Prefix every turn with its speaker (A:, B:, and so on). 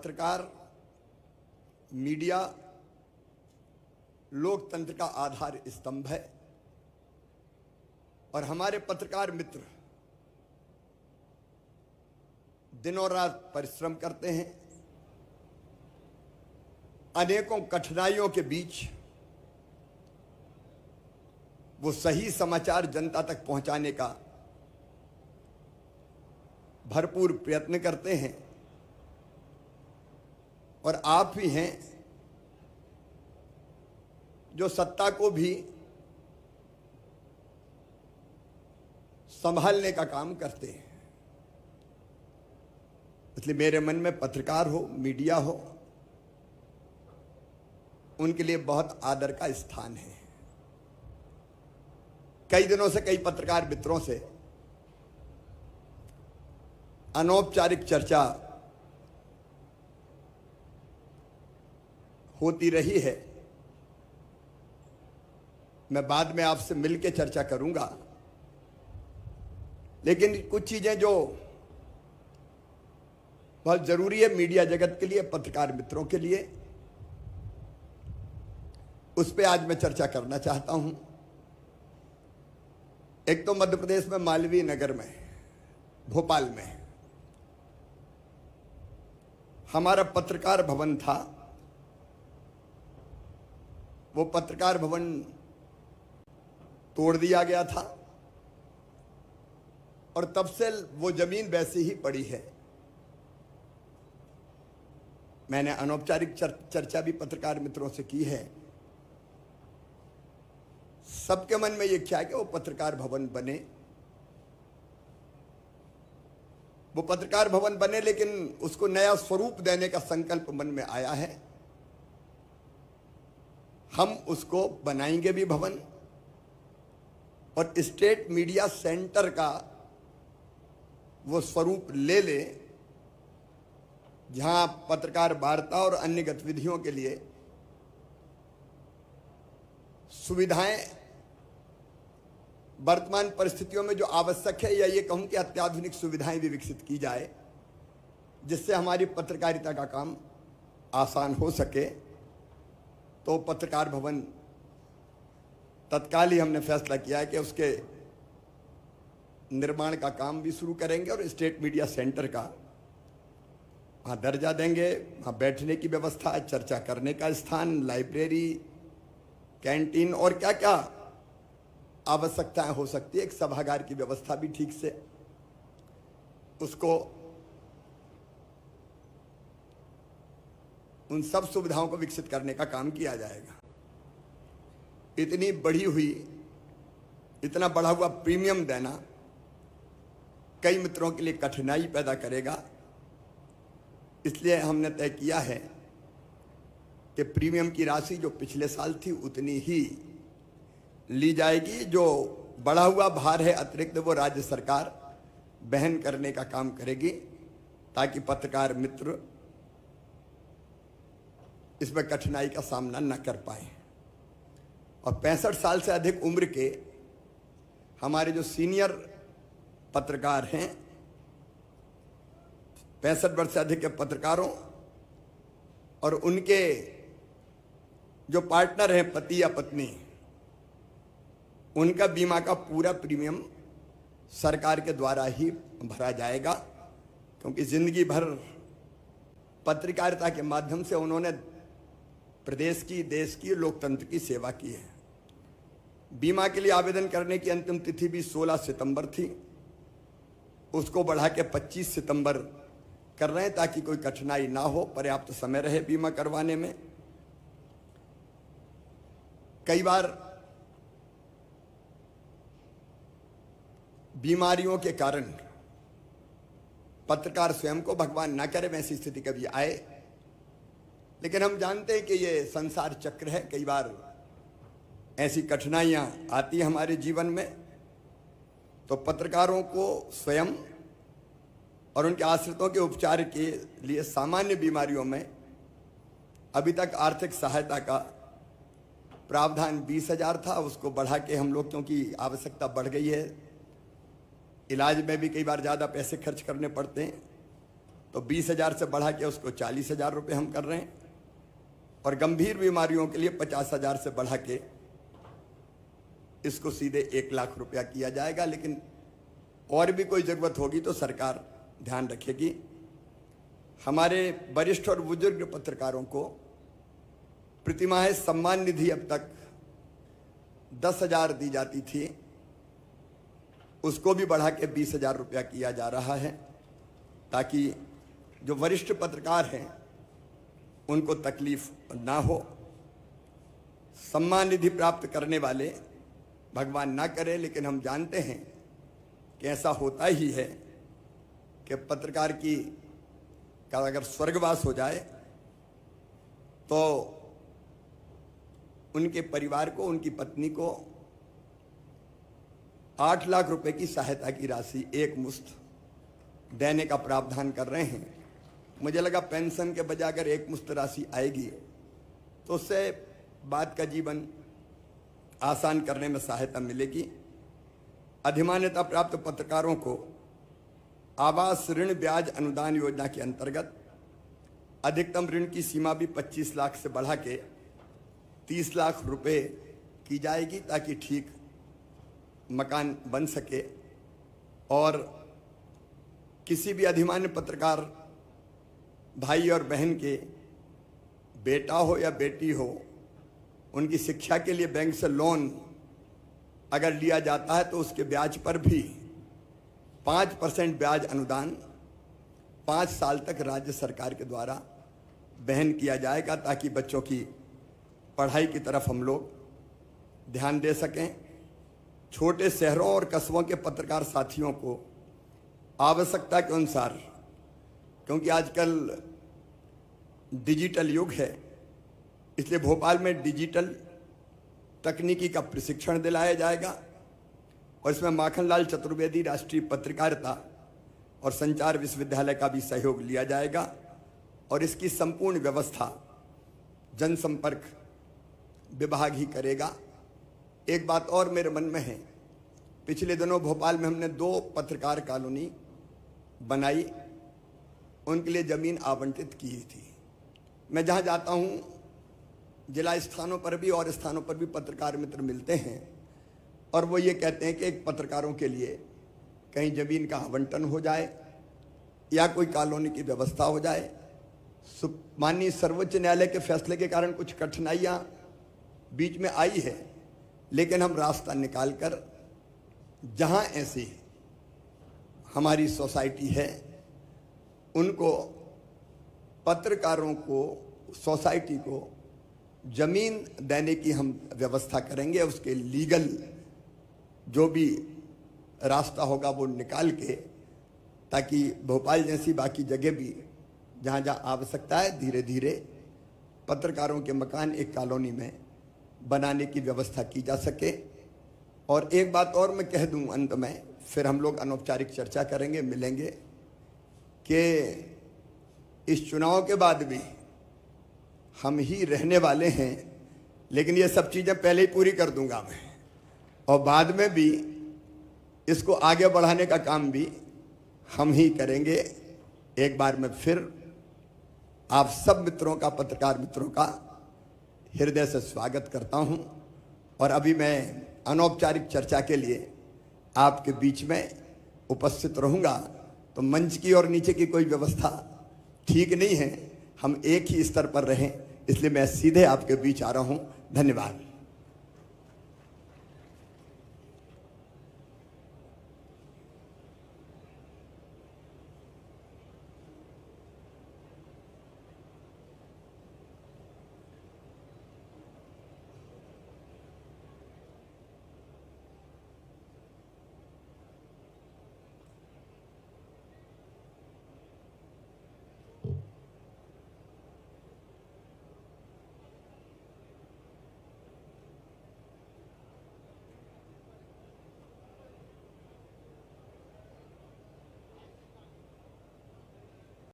A: पत्रकार, मीडिया लोकतंत्र का आधार स्तंभ है और हमारे पत्रकार मित्र दिनों रात परिश्रम करते हैं। अनेकों कठिनाइयों के बीच वो सही समाचार जनता तक पहुंचाने का भरपूर प्रयत्न करते हैं और आप ही हैं जो सत्ता को भी संभालने का काम करते हैं। इसलिए मेरे मन में पत्रकार हो, मीडिया हो, उनके लिए बहुत आदर का स्थान है। कई दिनों से कई पत्रकार मित्रों से अनौपचारिक चर्चा होती रही है। मैं बाद में आपसे मिलकर चर्चा करूंगा, लेकिन कुछ चीजें जो बहुत जरूरी है मीडिया जगत के लिए, पत्रकार मित्रों के लिए, उस पर आज मैं चर्चा करना चाहता हूं। एक तो मध्य प्रदेश में मालवीय नगर में, भोपाल में हमारा पत्रकार भवन था। वो पत्रकार भवन तोड़ दिया गया था और तब से वो जमीन वैसी ही पड़ी है। मैंने अनौपचारिक चर्चा भी पत्रकार मित्रों से की है। सबके मन में ये क्या है कि वो पत्रकार भवन बने, वो पत्रकार भवन बने, लेकिन उसको नया स्वरूप देने का संकल्प मन में आया है। हम उसको बनाएंगे भी भवन और स्टेट मीडिया सेंटर का वो स्वरूप ले ले, जहां पत्रकार वार्ता और अन्य गतिविधियों के लिए सुविधाएं वर्तमान परिस्थितियों में जो आवश्यक है, या ये कहूं कि अत्याधुनिक सुविधाएं भी विकसित की जाए, जिससे हमारी पत्रकारिता का काम आसान हो सके। तो पत्रकार भवन तत्काल ही हमने फैसला किया है कि उसके निर्माण का काम भी शुरू करेंगे और स्टेट मीडिया सेंटर का वहाँ दर्जा देंगे। वहाँ बैठने की व्यवस्था, चर्चा करने का स्थान, लाइब्रेरी, कैंटीन और क्या क्या आवश्यकताएं हो सकती है, एक सभागार की व्यवस्था भी ठीक से उसको, उन सब सुविधाओं को विकसित करने का काम किया जाएगा। इतनी बढ़ी हुई, इतना बढ़ा हुआ प्रीमियम देना कई मित्रों के लिए कठिनाई पैदा करेगा। इसलिए हमने तय किया है कि प्रीमियम की राशि जो पिछले साल थी उतनी ही ली जाएगी। जो बढ़ा हुआ भार है अतिरिक्त, वो राज्य सरकार वहन करने का काम करेगी, ताकि पत्रकार मित्र इसमें कठिनाई का सामना न कर पाए। और 65 साल से अधिक उम्र के हमारे जो सीनियर पत्रकार हैं, 65 वर्ष से अधिक के पत्रकारों और उनके जो पार्टनर हैं, पति या पत्नी, उनका बीमा का पूरा प्रीमियम सरकार के द्वारा ही भरा जाएगा, क्योंकि जिंदगी भर पत्रकारिता के माध्यम से उन्होंने प्रदेश की, देश की, लोकतंत्र की सेवा की है। बीमा के लिए आवेदन करने की अंतिम तिथि भी 16 सितंबर थी, उसको बढ़ा के 25 सितंबर कर रहे हैं, ताकि कोई कठिनाई ना हो, पर्याप्त समय रहे बीमा करवाने में। कई बार बीमारियों के कारण पत्रकार स्वयं को, भगवान ना करे वैसी स्थिति कभी आए, लेकिन हम जानते हैं कि ये संसार चक्र है। कई बार ऐसी कठिनाइयां आती हैं हमारे जीवन में, तो पत्रकारों को स्वयं और उनके आश्रितों के उपचार के लिए सामान्य बीमारियों में अभी तक आर्थिक सहायता का प्रावधान 20,000 था, उसको बढ़ा के हम लोग, क्योंकि आवश्यकता बढ़ गई है, इलाज में भी कई बार ज़्यादा पैसे खर्च करने पड़ते हैं, तो 20,000 से बढ़ा के उसको 40,000 रुपये हम कर रहे हैं, और गंभीर बीमारियों के लिए 50,000 से बढ़ा के इसको सीधे 1 लाख रुपया किया जाएगा। लेकिन और भी कोई ज़रूरत होगी तो सरकार ध्यान रखेगी। हमारे वरिष्ठ और बुजुर्ग पत्रकारों को प्रतिमाह सम्मान निधि अब तक 10,000 दी जाती थी, उसको भी बढ़ा के 20,000 रुपया किया जा रहा है, ताकि जो वरिष्ठ पत्रकार हैं उनको तकलीफ ना हो। सम्मान निधि प्राप्त करने वाले भगवान ना करे, लेकिन हम जानते हैं कि ऐसा होता ही है कि पत्रकार का अगर स्वर्गवास हो जाए तो उनके परिवार को, उनकी पत्नी को 8 लाख रुपए की सहायता की राशि एक मुश्त देने का प्रावधान कर रहे हैं। मुझे लगा पेंशन के बजाय अगर एक मुश्त राशि आएगी तो उससे बात का जीवन आसान करने में सहायता मिलेगी। अधिमान्यता प्राप्त पत्रकारों को आवास ऋण ब्याज अनुदान योजना के अंतर्गत अधिकतम ऋण की सीमा भी 25 लाख से बढ़ा के 30 लाख रुपए की जाएगी, ताकि ठीक मकान बन सके। और किसी भी अधिमान्य पत्रकार भाई और बहन के बेटा हो या बेटी हो, उनकी शिक्षा के लिए बैंक से लोन अगर लिया जाता है तो उसके ब्याज पर भी 5% ब्याज अनुदान 5 साल तक राज्य सरकार के द्वारा वहन किया जाएगा, ताकि बच्चों की पढ़ाई की तरफ हम लोग ध्यान दे सकें। छोटे शहरों और कस्बों के पत्रकार साथियों को आवश्यकता के अनुसार, क्योंकि आजकल डिजिटल युग है, इसलिए भोपाल में डिजिटल तकनीकी का प्रशिक्षण दिलाया जाएगा, और इसमें माखनलाल चतुर्वेदी राष्ट्रीय पत्रकारिता और संचार विश्वविद्यालय का भी सहयोग लिया जाएगा, और इसकी संपूर्ण व्यवस्था जनसंपर्क विभाग ही करेगा। एक बात और मेरे मन में है, पिछले दिनों भोपाल में हमने 2 पत्रकार कॉलोनी बनाई, उनके लिए ज़मीन आवंटित की थी। मैं जहाँ जाता हूँ जिला स्थानों पर भी और स्थानों पर भी पत्रकार मित्र मिलते हैं, और वो ये कहते हैं कि एक पत्रकारों के लिए कहीं ज़मीन का आवंटन हो जाए या कोई कॉलोनी की व्यवस्था हो जाए। माननीय सर्वोच्च न्यायालय के फैसले के कारण कुछ कठिनाइयाँ बीच में आई है, लेकिन हम रास्ता निकाल कर जहाँ ऐसी हमारी सोसाइटी है उनको, पत्रकारों को, सोसाइटी को जमीन देने की हम व्यवस्था करेंगे। उसके लीगल जो भी रास्ता होगा वो निकाल के, ताकि भोपाल जैसी बाकी जगह भी जहाँ जहाँ आवश्यकता है धीरे धीरे पत्रकारों के मकान एक कॉलोनी में बनाने की व्यवस्था की जा सके। और एक बात और मैं कह दूं अंत में, फिर हम लोग अनौपचारिक चर्चा करेंगे, मिलेंगे, कि इस चुनाव के बाद भी हम ही रहने वाले हैं, लेकिन ये सब चीज़ें पहले ही पूरी कर दूंगा मैं, और बाद में भी इसको आगे बढ़ाने का काम भी हम ही करेंगे। एक बार मैं फिर आप सब मित्रों का, पत्रकार मित्रों का हृदय से स्वागत करता हूं, और अभी मैं अनौपचारिक चर्चा के लिए आपके बीच में उपस्थित रहूंगा। तो मंच की और नीचे की कोई व्यवस्था ठीक नहीं है, हम एक ही स्तर पर रहें, इसलिए मैं सीधे आपके बीच आ रहा हूं। धन्यवाद।